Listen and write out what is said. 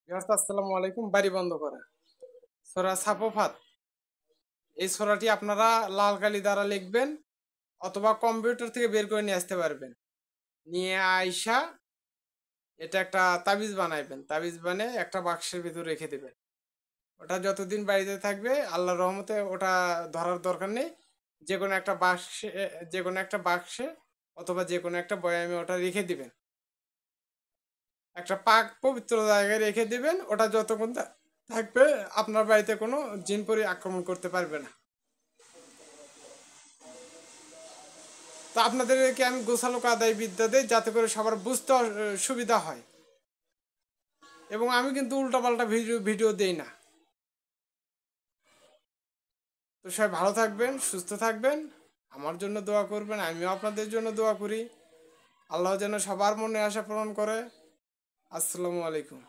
Viewers, আসসালামু আলাইকুম। বাড়ি বন্ধ করা সূরা সাফফাত, এই সূরাটি আপনারা লাল কালি দ্বারা লিখবেন অথবা কম্পিউটার থেকে বের করে নিয়ে আসতে পারবেন। নিয়ে আইসা এটা একটা তাবিজ বানাইবেন। তাবিজ বানিয়ে একটা বাক্সের ভিতর রেখে দিবেন। ওটা যতদিন বাড়িতে থাকবে আল্লাহর রহমতে ওটা ধরার দরকার নেই। যে কোনো একটা বাক্সে অথবা যে কোনো একটা বয়ামে ওটা রেখে দিবেন। একটা পাক পবিত্র জায়গায় রেখে দিবেন। ওটা যতক্ষণ থাকবে আপনার বাড়িতে কোনো জিন পরি আক্রমণ করতে পারবে না। তো আপনাদেরকে আমি গোছালো কায়দায় বিদ্যা দেই যাতে করে সবার বুঝতে সুবিধা হয়। এবং আমি কিন্তু উল্টাপাল্টা ভিডিও দেই না। তো সবাই ভালো থাকবেন, সুস্থ থাকবেন, আমার জন্য দোয়া করবেন, আমিও আপনাদের জন্য দোয়া করি। আল্লাহ যেন সবার মনে আশা পূরণ করে। আসসালামু আলাইকুম।